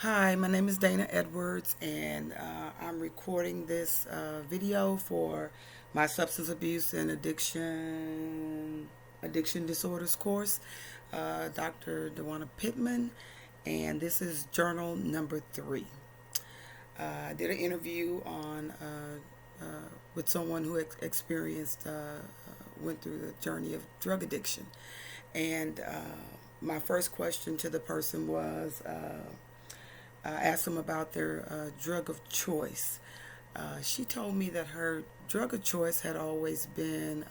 Hi, my name is Dana Edwards, and I'm recording this video for my substance abuse and addiction disorders course, Dr. Dewana Pittman, and this is journal number 3. I did an interview on with someone who went through the journey of drug addiction, and my first question to the person was. I asked them about their drug of choice. She told me that her drug of choice had always been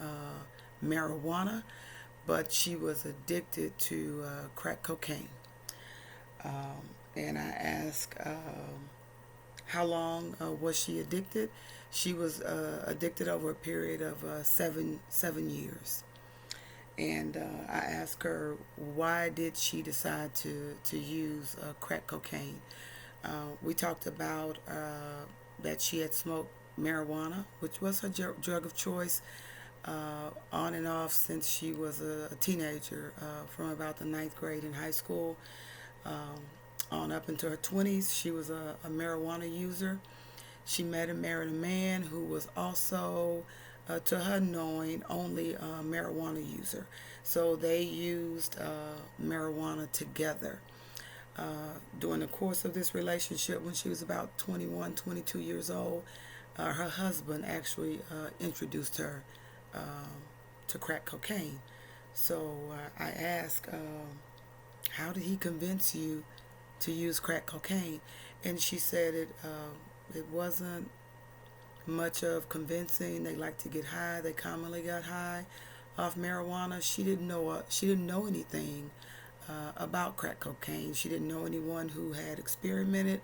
marijuana, but she was addicted to crack cocaine. And I asked how long was she addicted. She was addicted over a period of seven years. And I asked her why did she decide to use crack cocaine. We talked about that she had smoked marijuana, which was her drug of choice, on and off since she was a teenager, from about the ninth grade in high school um, on up into her 20s. She was a marijuana user. She met and married a man who was also, to her knowing, only a marijuana user. So they used marijuana together. During the course of this relationship, when she was about 21, 22 years old, her husband actually introduced her um, to crack cocaine. So I asked, how did he convince you to use crack cocaine? And she said it wasn't much of convincing. They like to get high. They commonly got high off marijuana. She didn't know anything about crack cocaine. She didn't know anyone who had experimented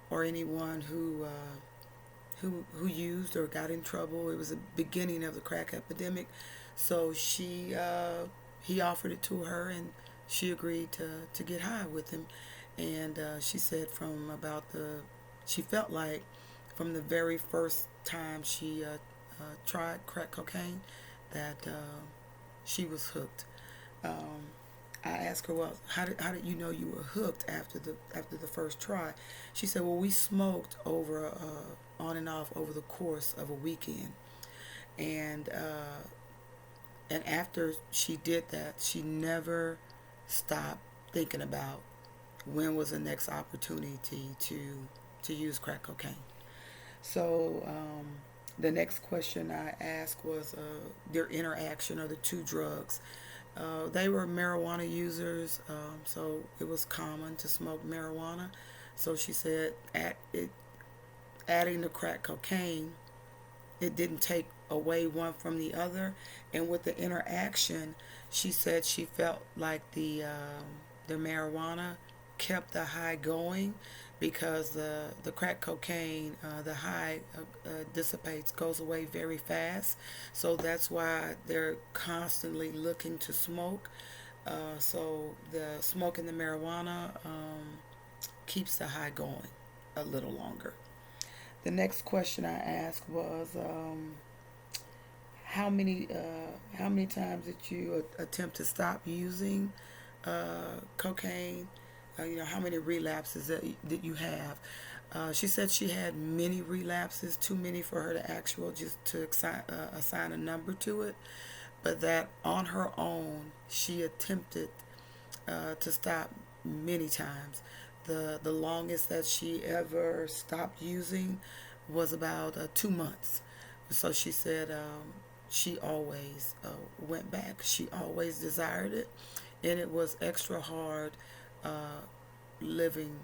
or anyone who used or got in trouble. It was the beginning of the crack epidemic, so he offered it to her, and she agreed to get high with him. And she said she felt like from the very first time she tried crack cocaine that she was hooked. Um, I asked her, well, how did you know you were hooked after the first try? She said, well, we smoked over on and off over the course of a weekend, and after she did that, she never stopped thinking about when was the next opportunity to use crack cocaine. So the next question I asked was their interaction of the two drugs. They were marijuana users, so it was common to smoke marijuana. So she said, adding the crack cocaine, it didn't take away one from the other. And with the interaction, she said she felt like the marijuana kept the high going because the crack cocaine, the high dissipates, goes away very fast. So that's why they're constantly looking to smoke. So the smoking the marijuana keeps the high going a little longer. The next question I asked was, how many times did you attempt to stop using cocaine? How many relapses that you have? She said she had many relapses, too many for her to just to assign a number to it, but that on her own she attempted to stop many times. The longest that she ever stopped using was about 2 months. So she said she always went back. She always desired it, and it was extra hard uh, living.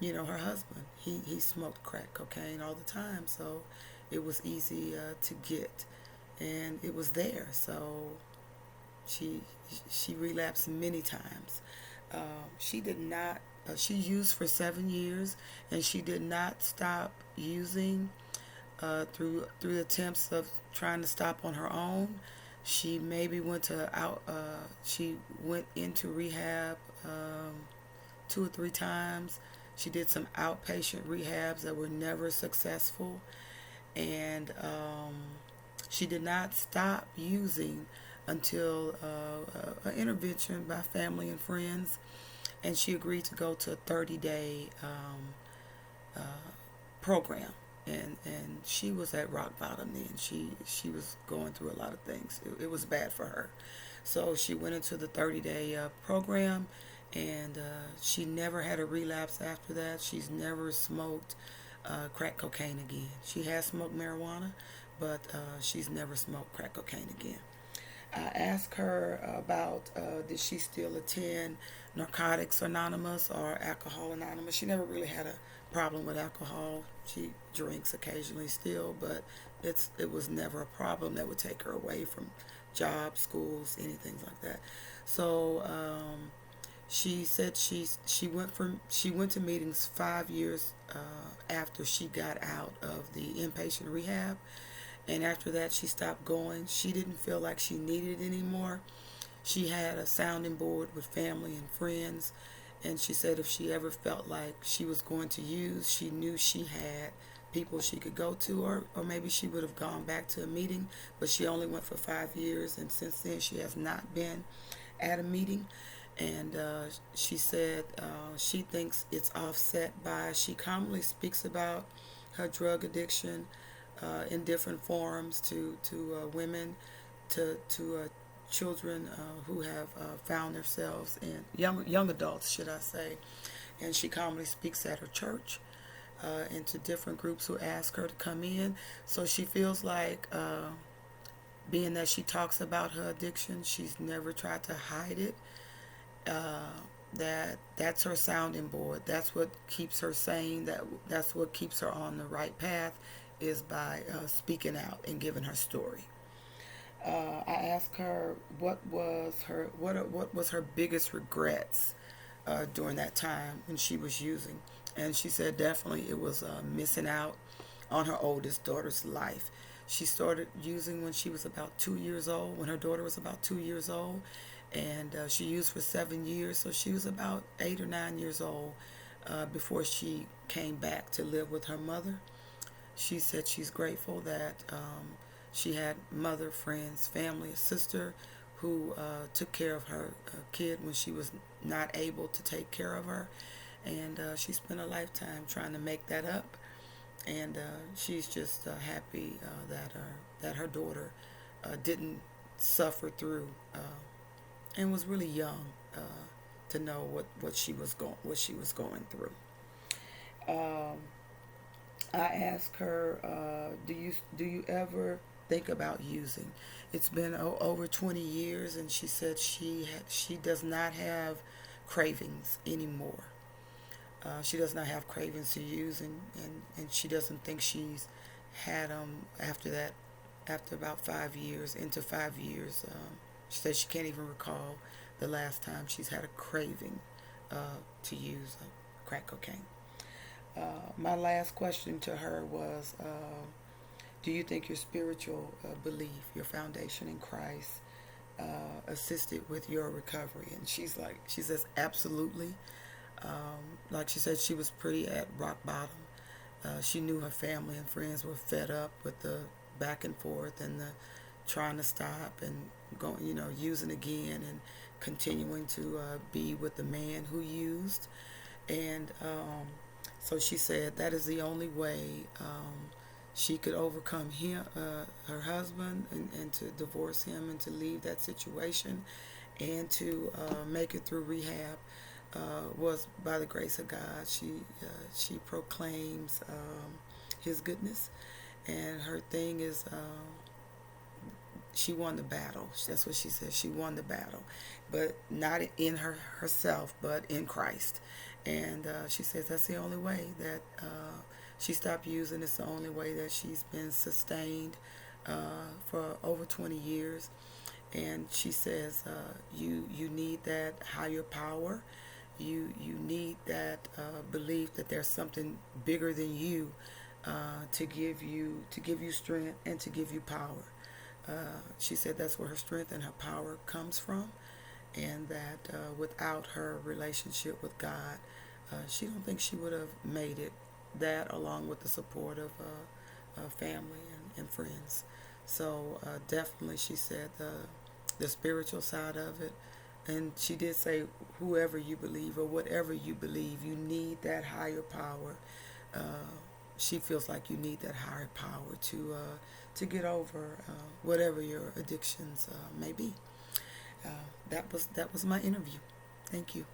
Her husband, he smoked crack cocaine all the time, so it was easy to get, and it was there. So she she relapsed many times. She did not. She used for 7 years, and she did not stop using through attempts of trying to stop on her own. She maybe went to out. She went into rehab 2 or 3 times. She did some outpatient rehabs that were never successful, and she did not stop using until an intervention by family and friends. and she agreed to go to a 30-day program. And she was at rock bottom then. She was going through a lot of things. It was bad for her. So she went into the 30-day program, and she never had a relapse after that. She's never smoked crack cocaine again. She has smoked marijuana, but she's never smoked crack cocaine again. I asked her about did she still attend Narcotics Anonymous or Alcohol Anonymous. She never really had a problem with alcohol. She drinks occasionally still, but it was never a problem that would take her away from jobs, schools, anything like that. So she said she went to meetings 5 years after she got out of the inpatient rehab, and after that she stopped going. She didn't feel like she needed it anymore. She had a sounding board with family and friends, and she said if she ever felt like she was going to use, she knew she had people she could go to, or maybe she would have gone back to a meeting, but she only went for 5 years, and since then she has not been at a meeting. And she said she thinks it's offset by, she commonly speaks about her drug addiction in different forms to women, to children who have found themselves in young adults, should I say. And she commonly speaks at her church and to different groups who ask her to come in. So she feels like, being that she talks about her addiction, she's never tried to hide it. That's her sounding board. That's what keeps her sane. That's what keeps her on the right path, is by speaking out and giving her story. I asked her what was her biggest regrets during that time when she was using, and she said definitely it was missing out on her oldest daughter's life. She started using when she was about 2 years old, when her daughter was about 2 years old, and she used for 7 years, so she was about 8 or 9 years old before she came back to live with her mother. She said she's grateful that she had mother, friends, family, a sister who took care of her kid when she was not able to take care of her, and she spent a lifetime trying to make that up. And she's just happy that her daughter didn't suffer through and was really young to know what she was going through. Um, I asked her, do you ever think about using? It's been over 20 years, and she said she does not have cravings anymore. She does not have cravings to use, and she doesn't think she's had them after that. After about 5 years, into 5 years, she said she can't even recall the last time she's had a craving to use crack cocaine. My last question to her was, do you think your spiritual belief, your foundation in Christ, assisted with your recovery? And she says, absolutely. Like she said, she was pretty at rock bottom. She knew her family and friends were fed up with the back and forth and the trying to stop and going, using again and continuing to be with the man who used. And so she said that is the only way she could overcome him, her husband, and to divorce him and to leave that situation and to make it through rehab. Was by the grace of God. She proclaims His goodness, and her thing is she won the battle. That's what she says. She won the battle, but not in herself, but in Christ. And she says that's the only way that she stopped using. It's the only way that she's been sustained for over 20 years. And she says you need that higher power. You need that belief that there's something bigger than you to give you strength and to give you power. She said that's where her strength and her power comes from, and that without her relationship with God, she don't think she would have made it. That along with the support of family and friends. So definitely, she said the spiritual side of it And she did say, whoever you believe or whatever you believe, you need that higher power. Uh, she feels like you need that higher power to get over whatever your addictions may be. Uh, that was my interview. Thank you.